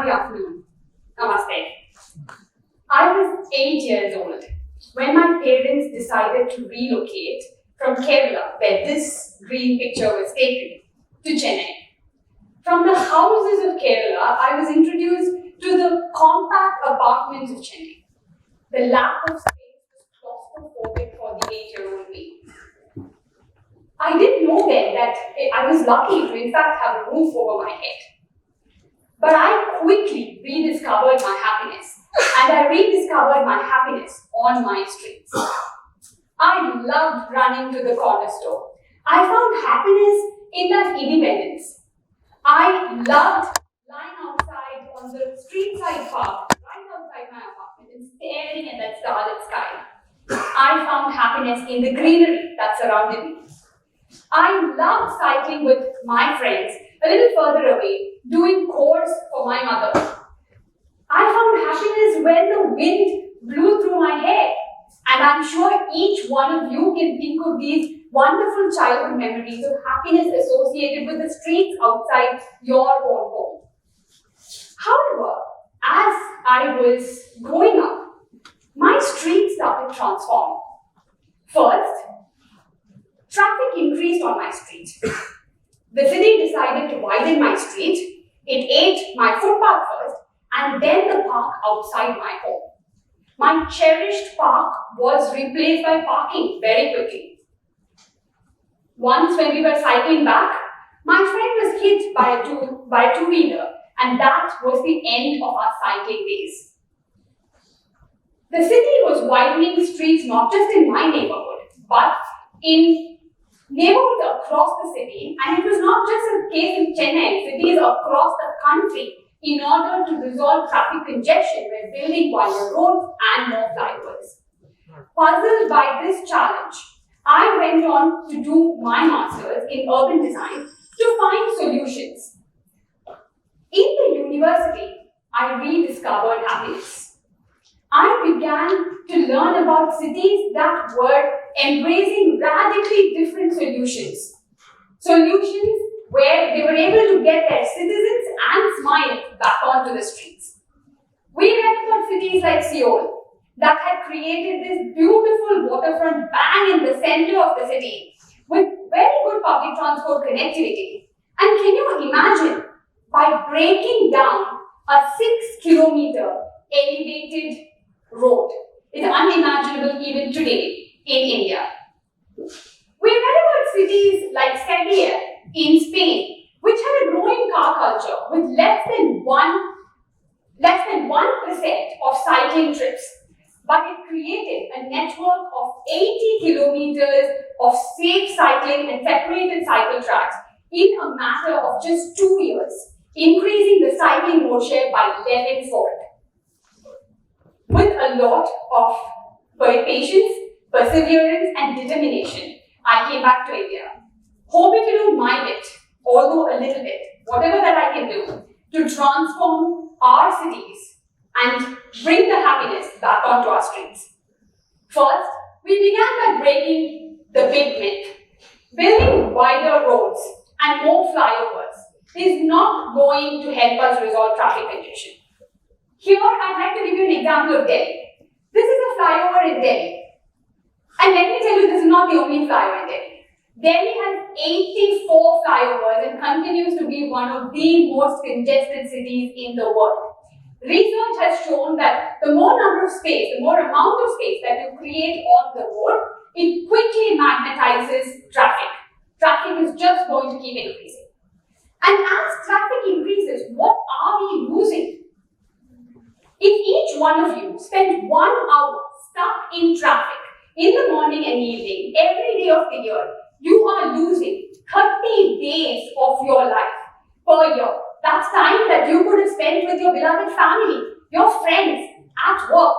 Good afternoon. Namaste. I was 8 years old when my parents decided to relocate from Kerala, where this green picture was taken, to Chennai. From the houses of Kerala, I was introduced to the compact apartments of Chennai. The lack of space was claustrophobic for the 8-year-old me. I didn't know then that I was lucky to in fact have a roof over my head. But I quickly rediscovered my happiness, and I rediscovered my happiness on my streets. I loved running to the corner store. I found happiness in that independence. I loved lying outside on the street side park, right outside my apartment, and staring at that starlit sky. I found happiness in the greenery that surrounded me. I loved cycling with my friends a little further away, doing chores for my mother. I found happiness when the wind blew through my hair. And I'm sure each one of you can think of these wonderful childhood memories of happiness associated with the streets outside your own home. However, as I was growing up, my streets started transforming. First, traffic increased on my street. The city decided to widen my street. It ate my footpath first, and then the park outside my home. My cherished park was replaced by parking very quickly. Once when we were cycling back, my friend was hit by a two-wheeler, and that was the end of our cycling days. The city was widening streets not just in my neighborhood, but in neighborhoods across the city, and it was not just a case in Chennai, cities across the country, in order to resolve traffic congestion, we're building wider roads and more flyovers. Puzzled by this challenge, I went on to do my master's in urban design to find solutions. In the university, I rediscovered happiness. I began to learn about cities that were embracing radically different solutions. Solutions where they were able to get their citizens and smile back onto the streets. We read about cities like Seoul that had created this beautiful waterfront bang in the center of the city with very good public transport connectivity. And can you imagine, by breaking down a 6-kilometer elevated road, it's unimaginable even today in India. We read about cities like Sevilla in Spain, which had a growing car culture with less than 1% of cycling trips. But it created a network of 80 kilometers of safe cycling and separated cycle tracks in a matter of just 2 years, increasing the cycling mode share by 11-fold. With a lot of patience, perseverance, and determination, I came back to India, hoping to do my bit, although a little bit, whatever that I can do, to transform our cities and bring the happiness back onto our streets. First, we began by breaking the big myth. Building wider roads and more flyovers is not going to help us resolve traffic congestion. Here, I'd like to give you an example of Delhi. This is a flyover in Delhi. And let me tell you, this is not the only flyover in Delhi. Delhi has 84 flyovers and continues to be one of the most congested cities in the world. Research has shown that the more amount of space that you create on the road, it quickly magnetizes traffic. Traffic is just going to keep increasing. And as traffic increases, what are we losing? If each one of you spent 1 hour stuck in traffic in the morning and evening, every day of the year, you are losing 30 days of your life per year. That's time that you could have spent with your beloved family, your friends, at work.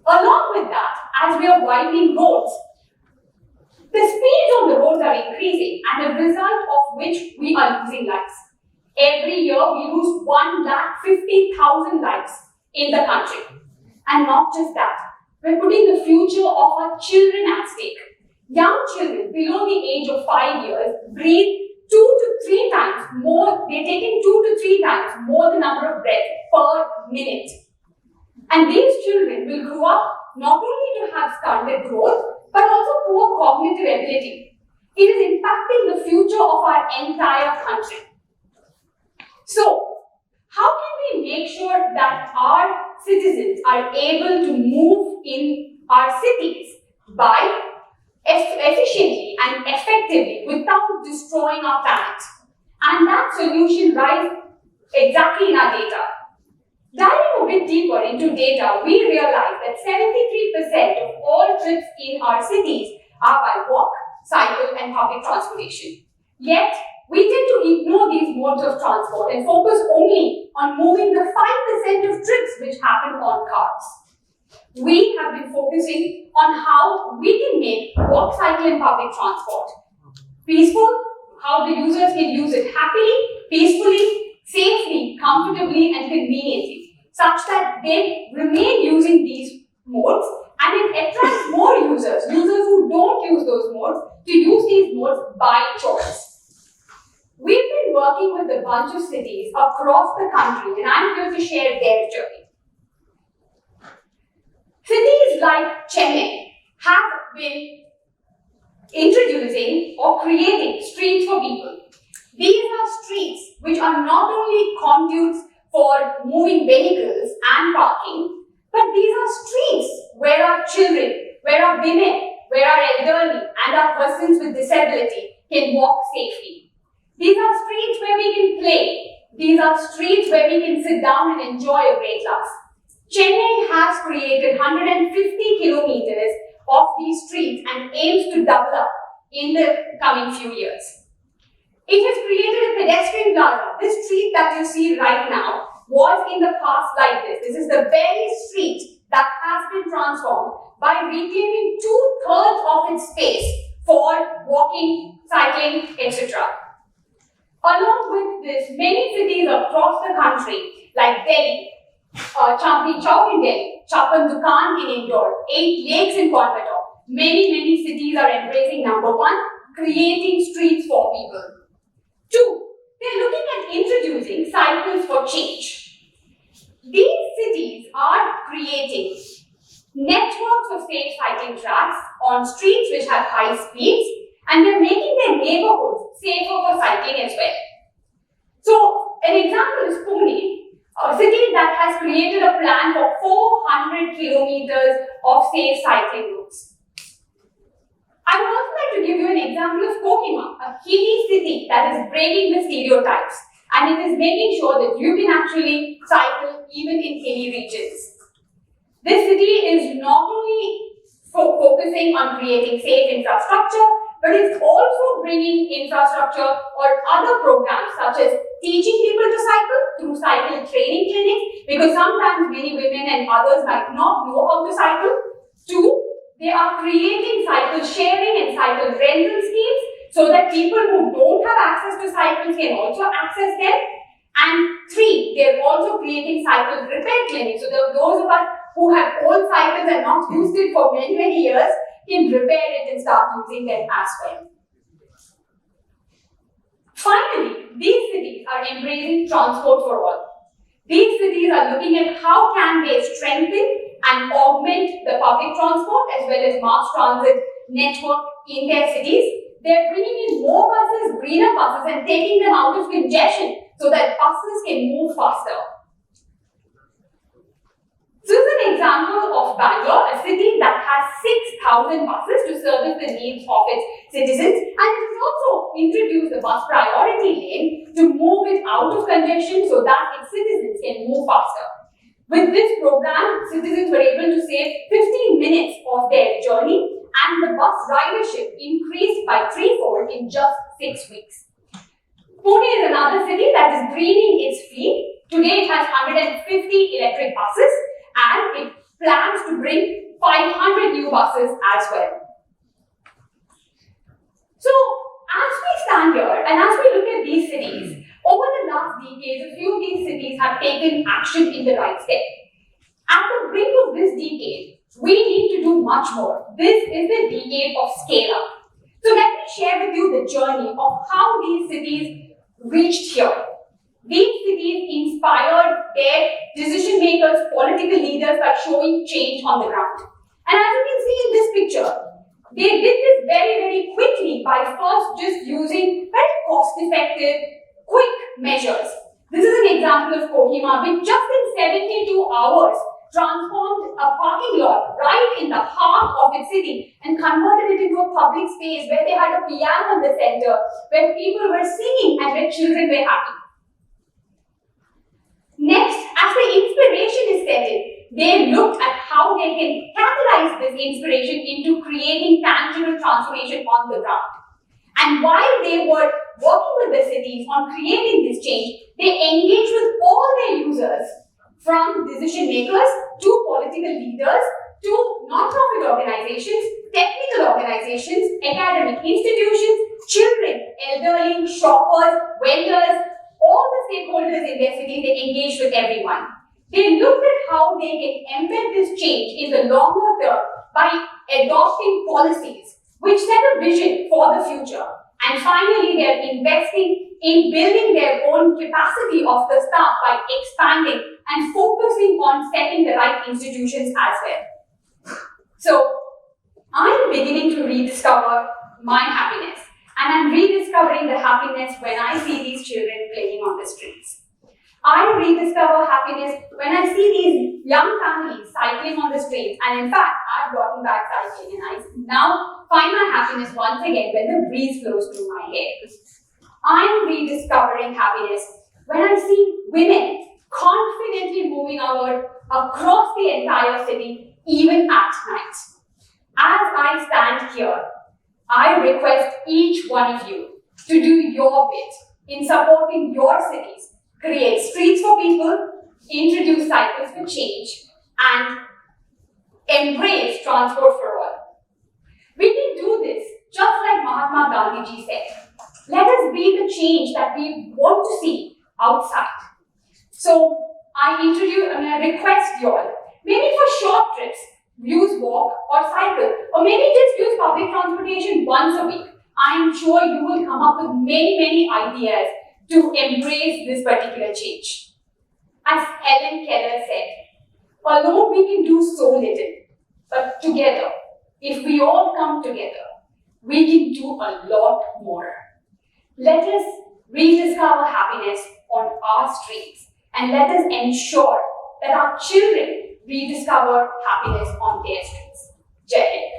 Along with that, as we are widening roads, the speeds on the roads are increasing, and the result of which we are losing lives. Every year, we lose 150,000 lives in the country. And not just that, we're putting the future of our children at stake. Young children below the age of 5 years breathe they're taking 2 to 3 times more the number of breaths per minute. And these children will grow up not only to have stunted growth, but also poor cognitive ability. It is impacting the future of our entire country. So, how can we make sure that our citizens are able to move in our cities by efficiently and effectively without destroying our planet? And that solution lies exactly in our data. Diving a bit deeper into data, we realize that 73% of all trips in our cities are by walk, cycle, and public transportation. Yet, we tend to ignore these modes of transport and focus only on moving the 5% of trips which happen on cars. We have been focusing on how we can make walk, cycle, and public transport peaceful, how the users can use it happily, peacefully, safely, comfortably, and conveniently, such that they remain using these modes and it attracts more users who don't use those modes, to use these modes by choice. We've been working with a bunch of cities across the country, and I'm here to share their journey. Cities like Chennai have been introducing or creating streets for people. These are streets which are not only conduits for moving vehicles and parking, but these are streets where our children, where our women, where our elderly and our persons with disability can walk safely. These are streets where we can play. These are streets where we can sit down and enjoy a great laugh. Chennai has created 150 kilometers of these streets and aims to double up in the coming few years. It has created a pedestrian plaza. This street that you see right now was in the past like this. This is the very street that has been transformed by reclaiming 2/3 of its space for walking, cycling, etc. Along with this, many cities across the country like Delhi, Chandni Chowk in Delhi, Chapan Dukan in Indore, 8 Lakes in Coimbatore. Many cities are embracing number 1, creating streets for people. 2, they're looking at introducing cycles for change. These cities are creating networks of safe cycling tracks on streets which have high speeds, and they're making their neighborhoods safer for cycling as well. So, an example is Pune, a city that has created a plan for 400 kilometers of safe cycling routes. I would also like to give you an example of Kohima, a hilly city that is breaking the stereotypes, and it is making sure that you can actually cycle even in hilly regions. This city is not only focusing on creating safe infrastructure, but it's also bringing infrastructure or other programs such as teaching people to cycle through cycle training clinics, because sometimes many women and others might not know how to cycle. 2, they are creating cycle sharing and cycle rental schemes so that people who don't have access to cycles can also access them. And 3, they're also creating cycle repair clinics. So those of us who have old cycles and not used it for many years can repair it and start using them as well. Finally, these cities are embracing transport for all. These cities are looking at how can they strengthen and augment the public transport as well as mass transit network in their cities. They're bringing in more buses, greener buses, and taking them out of congestion so that buses can move faster. This is an example of Bangalore, a city that has 6,000 buses to service the needs of its citizens, and it has also introduced the bus priority lane to move it out of congestion so that its citizens can move faster. With this program, citizens were able to save 15 minutes of their journey, and the bus ridership increased by 3-fold in just 6 weeks. Pune is another city that is greening its fleet. Today it has 150 electric buses, and it plans to bring 500 new buses as well. So, as we stand here and as we look at these cities, over the last decades, a few of these cities have taken action in the right step. At the brink of this decade, we need to do much more. This is the decade of scale up. So let me share with you the journey of how these cities reached here. These cities inspired their decision makers, political leaders by showing change on the ground. And as you can see in this picture, they did this very, very quickly by first just using very cost-effective, quick measures. This is an example of Kohima, which just in 72 hours transformed a parking lot right in the heart of its city and converted it into a public space where they had a piano in the center, where people were singing and where children were happy. Next, as the inspiration is set in, they looked at how they can catalyze this inspiration into creating tangible transformation on the ground. And while they were working with the cities on creating this change, they engaged with all their users, from decision makers to political leaders to non-profit organizations, technical organizations, academic institutions, children, elderly, shoppers, vendors, all the stakeholders in their cities. They engaged with everyone. They looked at how they can embed this change in the longer term by adopting policies which set a vision for the future. And finally, they are investing in building their own capacity of the staff by expanding and focusing on setting the right institutions as well. So, I'm beginning to rediscover my happiness. And I'm rediscovering the happiness when I see these children playing on the streets. I rediscover happiness when I see these young families cycling on the streets. And in fact, I've gotten back cycling and I now find my happiness once again when the breeze flows through my hair. I'm rediscovering happiness when I see women confidently moving across the entire city, even at night. As I stand here, I request each one of you to do your bit in supporting your cities, create streets for people, introduce cycles for change, and embrace transport for all. We can do this just like Mahatma Gandhi said. Let us be the change that we want to see outside. So I request you all, maybe for short trips, use walk or cycle, or maybe just use public transportation once a week. I am sure you will come up with many ideas to embrace this particular change. As Helen Keller said, alone we can do so little, but together, if we all come together, we can do a lot more. Let us rediscover happiness on our streets, and let us ensure that our children rediscover happiness on their streets. Jai Hind.